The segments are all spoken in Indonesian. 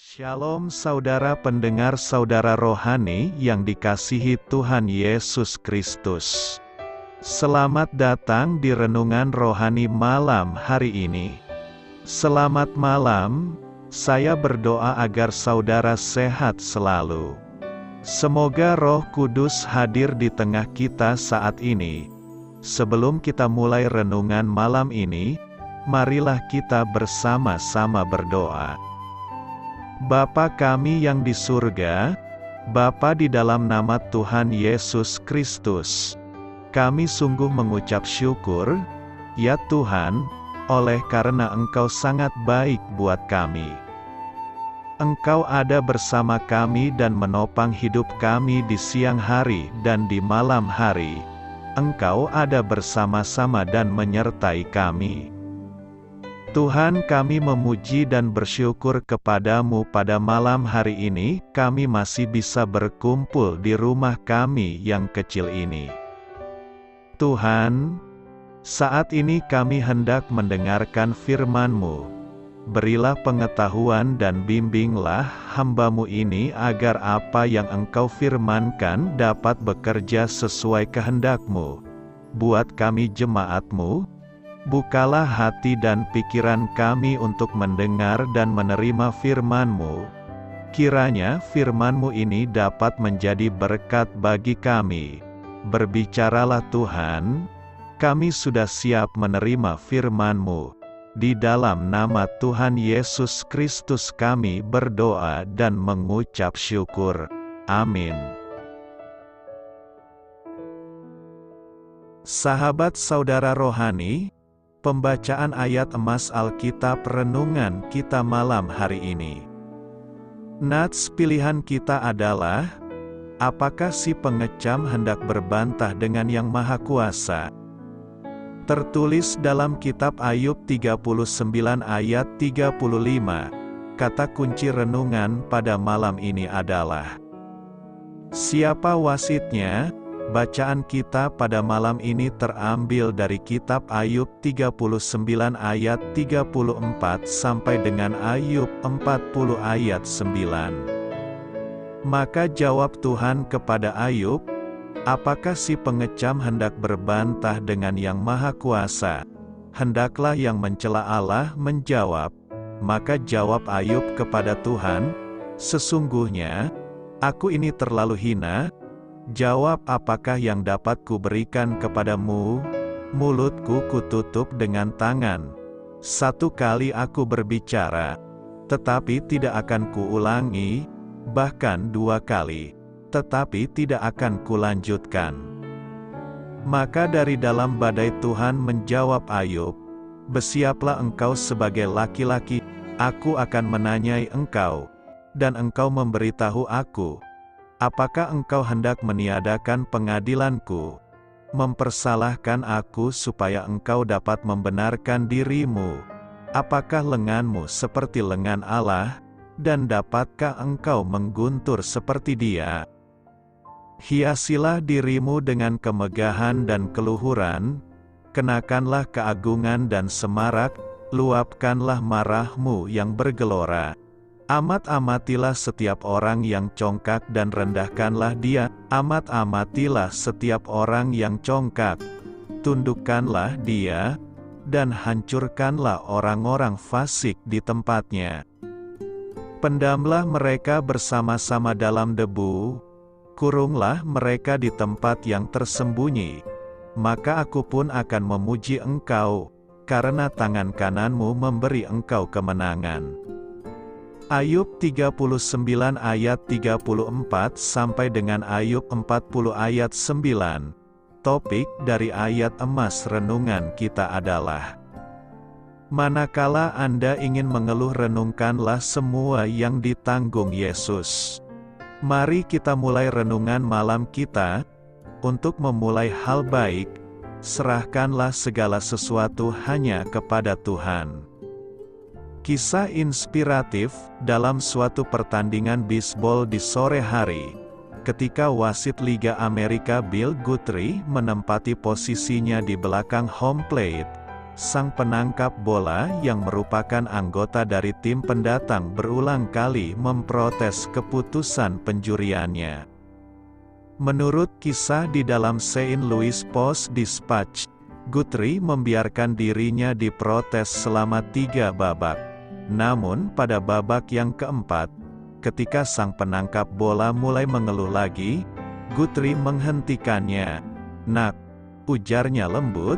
Shalom saudara pendengar saudara rohani yang dikasihi Tuhan Yesus Kristus. Selamat datang di renungan rohani malam hari ini. Selamat malam, saya berdoa agar saudara sehat selalu. Semoga Roh Kudus hadir di tengah kita saat ini. Sebelum kita mulai renungan malam ini, marilah kita bersama-sama berdoa. Bapa kami yang di surga, Bapa di dalam nama Tuhan Yesus Kristus, kami sungguh mengucap syukur, ya Tuhan, oleh karena Engkau sangat baik buat kami. Engkau ada bersama kami dan menopang hidup kami di siang hari dan di malam hari. Engkau ada bersama-sama dan menyertai kami. Tuhan, kami memuji dan bersyukur kepadamu pada malam hari ini, kami masih bisa berkumpul di rumah kami yang kecil ini. Tuhan, saat ini kami hendak mendengarkan firman-Mu. Berilah pengetahuan dan bimbinglah hamba-Mu ini agar apa yang Engkau firmankan dapat bekerja sesuai kehendak-Mu. Buat kami jemaat-Mu, bukalah hati dan pikiran kami untuk mendengar dan menerima firman-Mu. Kiranya firman-Mu ini dapat menjadi berkat bagi kami. Berbicaralah Tuhan, kami sudah siap menerima firman-Mu. Di dalam nama Tuhan Yesus Kristus kami berdoa dan mengucap syukur. Amin. Sahabat saudara rohani, pembacaan ayat emas Alkitab renungan kita malam hari ini. Nats pilihan kita adalah, apakah si pengecam hendak berbantah dengan Yang Maha Kuasa? Tertulis dalam kitab Ayub 39 ayat 35, kata kunci renungan pada malam ini adalah, siapa wasitnya? Bacaan kita pada malam ini terambil dari kitab Ayub 39 ayat 34 sampai dengan Ayub 40 ayat 9. Maka jawab Tuhan kepada Ayub, apakah si pengecam hendak berbantah dengan Yang Maha Kuasa? Hendaklah yang mencela Allah menjawab. Maka jawab Ayub kepada Tuhan, sesungguhnya, aku ini terlalu hina. Jawab, apakah yang dapat kuberikan kepadamu? Mulutku kututup dengan tangan. Satu kali aku berbicara, tetapi tidak akan kuulangi, bahkan dua kali, tetapi tidak akan kulanjutkan. Maka dari dalam badai Tuhan menjawab Ayub, bersiaplah engkau sebagai laki-laki, aku akan menanyai engkau, dan engkau memberitahu aku. Apakah engkau hendak meniadakan pengadilanku, mempersalahkan aku supaya engkau dapat membenarkan dirimu? Apakah lenganmu seperti lengan Allah, dan dapatkah engkau mengguntur seperti Dia? Hiasilah dirimu dengan kemegahan dan keluhuran, kenakanlah keagungan dan semarak, luapkanlah marahmu yang bergelora. Amat-amatilah setiap orang yang congkak dan rendahkanlah dia, amat-amatilah setiap orang yang congkak, tundukkanlah dia, dan hancurkanlah orang-orang fasik di tempatnya. Pendamlah mereka bersama-sama dalam debu, kurunglah mereka di tempat yang tersembunyi, maka aku pun akan memuji engkau, karena tangan kananmu memberi engkau kemenangan. Ayub 39 ayat 34 sampai dengan Ayub 40 ayat 9. Topik dari ayat emas renungan kita adalah, manakala Anda ingin mengeluh, renungkanlah semua yang ditanggung Yesus. Mari kita mulai renungan malam kita. Untuk memulai hal baik, serahkanlah segala sesuatu hanya kepada Tuhan. Kisah inspiratif dalam suatu pertandingan bisbol di sore hari, ketika wasit Liga Amerika Bill Guthrie menempati posisinya di belakang home plate, sang penangkap bola yang merupakan anggota dari tim pendatang berulang kali memprotes keputusan penjuriannya. Menurut kisah di dalam Saint Louis Post-Dispatch, Guthrie membiarkan dirinya diprotes selama 3 babak. Namun pada babak yang keempat, ketika sang penangkap bola mulai mengeluh lagi, Guthrie menghentikannya. "Nak," ujarnya lembut,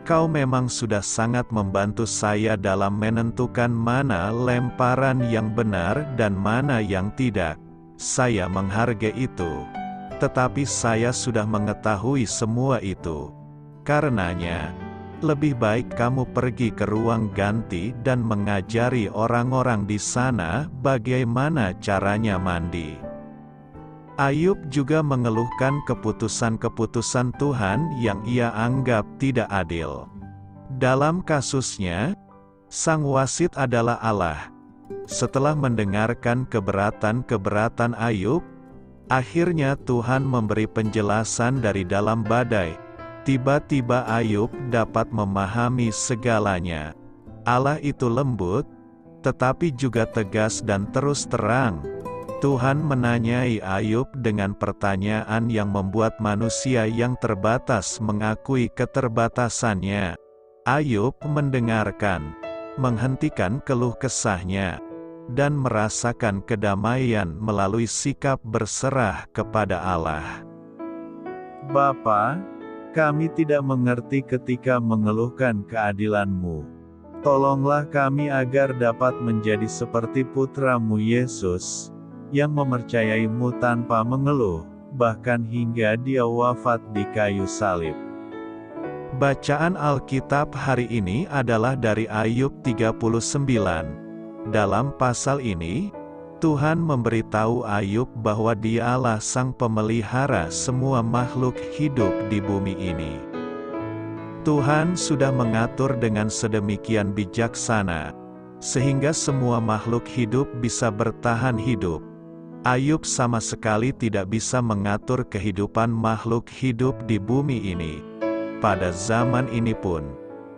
"kau memang sudah sangat membantu saya dalam menentukan mana lemparan yang benar dan mana yang tidak. Saya menghargai itu. Tetapi saya sudah mengetahui semua itu. Karenanya, lebih baik kamu pergi ke ruang ganti dan mengajari orang-orang di sana bagaimana caranya mandi." Ayub juga mengeluhkan keputusan-keputusan Tuhan yang ia anggap tidak adil. Dalam kasusnya, sang wasit adalah Allah. Setelah mendengarkan keberatan-keberatan Ayub, akhirnya Tuhan memberi penjelasan dari dalam badai. Tiba-tiba Ayub dapat memahami segalanya. Allah itu lembut, tetapi juga tegas dan terus terang. Tuhan menanyai Ayub dengan pertanyaan yang membuat manusia yang terbatas mengakui keterbatasannya. Ayub mendengarkan, menghentikan keluh kesahnya, dan merasakan kedamaian melalui sikap berserah kepada Allah. Bapa, kami tidak mengerti ketika mengeluhkan keadilan-Mu. Tolonglah kami agar dapat menjadi seperti putra-Mu Yesus, yang mempercayai-Mu tanpa mengeluh, bahkan hingga Dia wafat di kayu salib. Bacaan Alkitab hari ini adalah dari Ayub 39. Dalam pasal ini, Tuhan memberitahu Ayub bahwa Dialah sang pemelihara semua makhluk hidup di bumi ini. Tuhan sudah mengatur dengan sedemikian bijaksana, sehingga semua makhluk hidup bisa bertahan hidup. Ayub sama sekali tidak bisa mengatur kehidupan makhluk hidup di bumi ini. Pada zaman ini pun,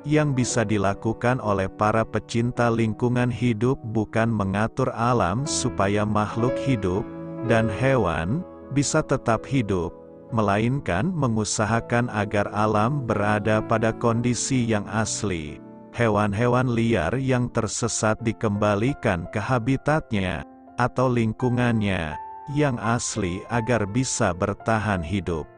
yang bisa dilakukan oleh para pecinta lingkungan hidup bukan mengatur alam supaya makhluk hidup dan hewan bisa tetap hidup, melainkan mengusahakan agar alam berada pada kondisi yang asli. Hewan-hewan liar yang tersesat dikembalikan ke habitatnya atau lingkungannya yang asli agar bisa bertahan hidup.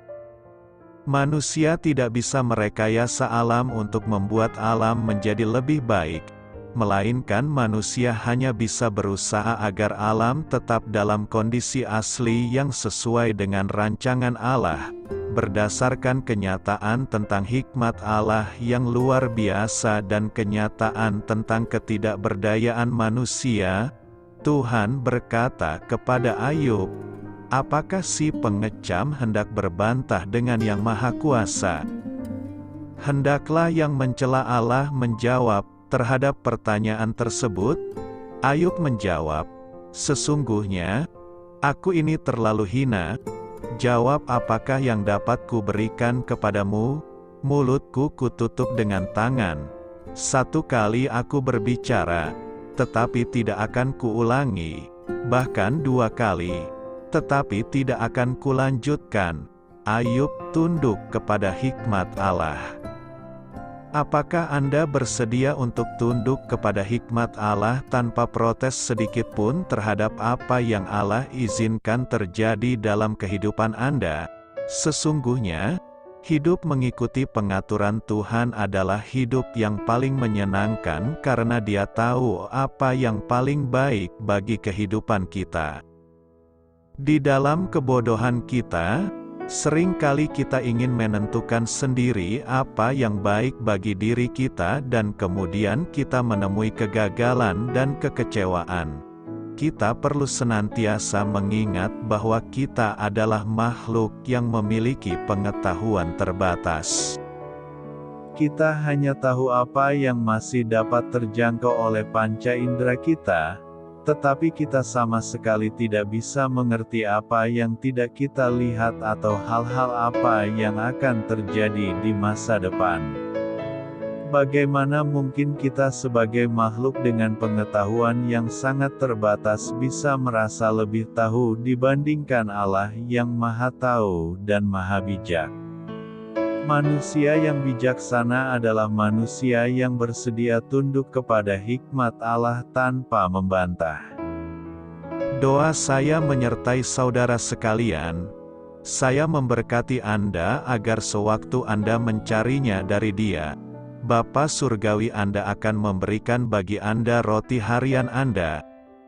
Manusia tidak bisa merekayasa alam untuk membuat alam menjadi lebih baik, melainkan manusia hanya bisa berusaha agar alam tetap dalam kondisi asli yang sesuai dengan rancangan Allah, berdasarkan kenyataan tentang hikmat Allah yang luar biasa dan kenyataan tentang ketidakberdayaan manusia. Tuhan berkata kepada Ayub, "Apakah si pengecam hendak berbantah dengan Yang Maha Kuasa? Hendaklah yang mencela Allah menjawab terhadap pertanyaan tersebut." Ayub menjawab, "Sesungguhnya, aku ini terlalu hina. Jawab apakah yang dapat kuberikan kepadamu? Mulutku kututup dengan tangan. 1 kali aku berbicara, tetapi tidak akan kuulangi, bahkan 2 kali, tetapi tidak akan kulanjutkan." Ayub tunduk kepada hikmat Allah. Apakah Anda bersedia untuk tunduk kepada hikmat Allah tanpa protes sedikit pun terhadap apa yang Allah izinkan terjadi dalam kehidupan Anda? Sesungguhnya, hidup mengikuti pengaturan Tuhan adalah hidup yang paling menyenangkan karena Dia tahu apa yang paling baik bagi kehidupan kita. Di dalam kebodohan kita, seringkali kita ingin menentukan sendiri apa yang baik bagi diri kita dan kemudian kita menemui kegagalan dan kekecewaan. Kita perlu senantiasa mengingat bahwa kita adalah makhluk yang memiliki pengetahuan terbatas. Kita hanya tahu apa yang masih dapat terjangkau oleh panca indera kita, tetapi kita sama sekali tidak bisa mengerti apa yang tidak kita lihat atau hal-hal apa yang akan terjadi di masa depan. Bagaimana mungkin kita sebagai makhluk dengan pengetahuan yang sangat terbatas bisa merasa lebih tahu dibandingkan Allah yang Maha Tahu dan Maha Bijak? Manusia yang bijaksana adalah manusia yang bersedia tunduk kepada hikmat Allah tanpa membantah. Doa saya menyertai saudara sekalian. Saya memberkati Anda agar sewaktu Anda mencarinya dari Dia, Bapa Surgawi Anda akan memberikan bagi Anda roti harian Anda.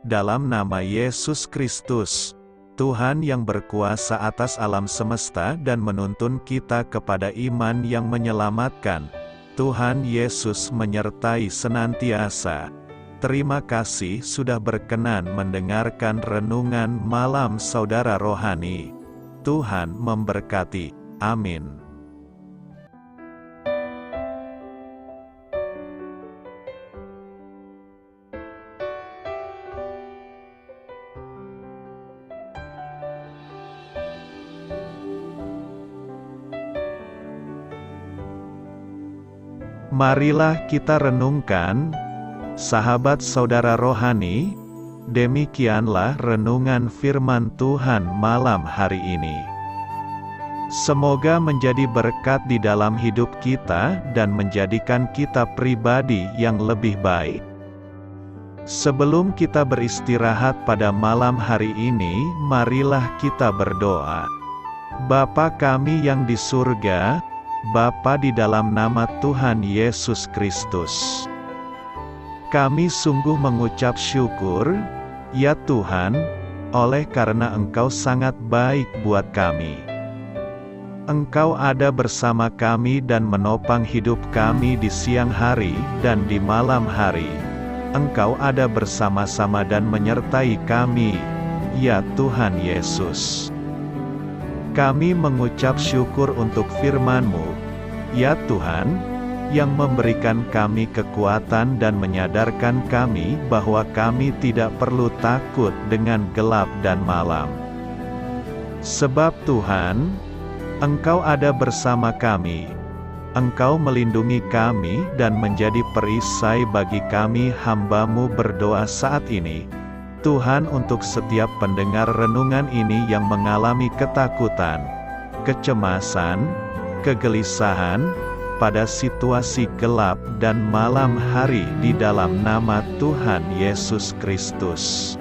Dalam nama Yesus Kristus, Tuhan yang berkuasa atas alam semesta dan menuntun kita kepada iman yang menyelamatkan, Tuhan Yesus menyertai senantiasa. Terima kasih sudah berkenan mendengarkan renungan malam saudara rohani. Tuhan memberkati. Amin. Marilah kita renungkan, sahabat saudara rohani, demikianlah renungan firman Tuhan malam hari ini. Semoga menjadi berkat di dalam hidup kita dan menjadikan kita pribadi yang lebih baik. Sebelum kita beristirahat pada malam hari ini, marilah kita berdoa. Bapa kami yang di surga, Bapa di dalam nama Tuhan Yesus Kristus, kami sungguh mengucap syukur, ya Tuhan, oleh karena Engkau sangat baik buat kami. Engkau ada bersama kami dan menopang hidup kami di siang hari dan di malam hari. Engkau ada bersama-sama dan menyertai kami, ya Tuhan Yesus. Kami mengucap syukur untuk firman-Mu, ya Tuhan, yang memberikan kami kekuatan dan menyadarkan kami bahwa kami tidak perlu takut dengan gelap dan malam. Sebab Tuhan, Engkau ada bersama kami. Engkau melindungi kami dan menjadi perisai bagi kami hamba-Mu berdoa saat ini. Tuhan, untuk setiap pendengar renungan ini yang mengalami ketakutan, kecemasan, kegelisahan, pada situasi gelap dan malam hari di dalam nama Tuhan Yesus Kristus.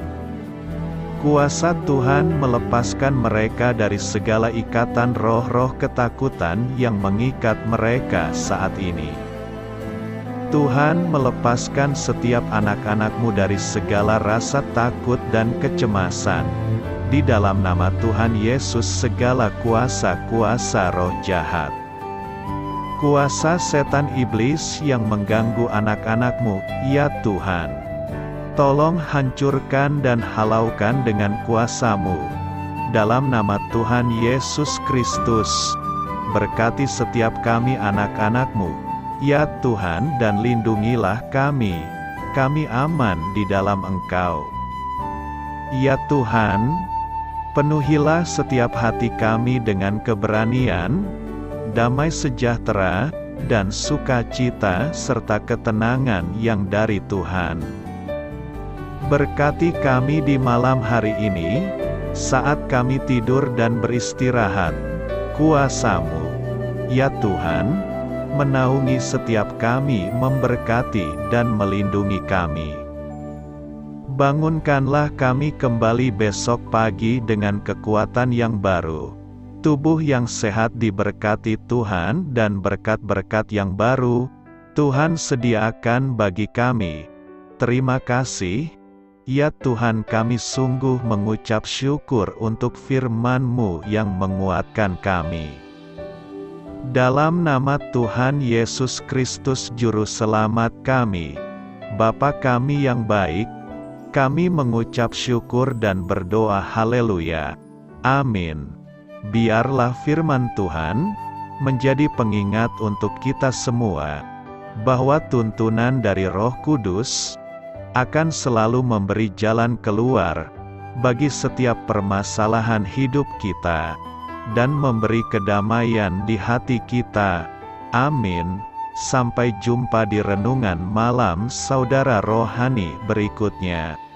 Kuasa Tuhan melepaskan mereka dari segala ikatan roh-roh ketakutan yang mengikat mereka saat ini. Tuhan melepaskan setiap anak-anak-Mu dari segala rasa takut dan kecemasan. Di dalam nama Tuhan Yesus segala kuasa-kuasa roh jahat, kuasa setan iblis yang mengganggu anak-anak-Mu, ya Tuhan, tolong hancurkan dan halaukan dengan kuasa-Mu. Dalam nama Tuhan Yesus Kristus, berkati setiap kami anak-anak-Mu, ya Tuhan, dan lindungilah kami. Kami aman di dalam Engkau. Ya Tuhan, penuhilah setiap hati kami dengan keberanian, damai sejahtera, dan sukacita serta ketenangan yang dari Tuhan. Berkati kami di malam hari ini, saat kami tidur dan beristirahat. Kuasa-Mu, ya Tuhan, menaungi setiap kami, memberkati dan melindungi kami. Bangunkanlah kami kembali besok pagi dengan kekuatan yang baru, tubuh yang sehat diberkati Tuhan, dan berkat-berkat yang baru Tuhan sediakan bagi kami. Terima kasih, ya Tuhan, kami sungguh mengucap syukur untuk firman-Mu yang menguatkan kami. Dalam nama Tuhan Yesus Kristus Juru Selamat kami, Bapa kami yang baik, kami mengucap syukur dan berdoa haleluya. Amin. Biarlah firman Tuhan menjadi pengingat untuk kita semua, bahwa tuntunan dari Roh Kudus akan selalu memberi jalan keluar bagi setiap permasalahan hidup kita, dan memberi kedamaian di hati kita. Amin. Sampai jumpa di renungan malam saudara rohani berikutnya.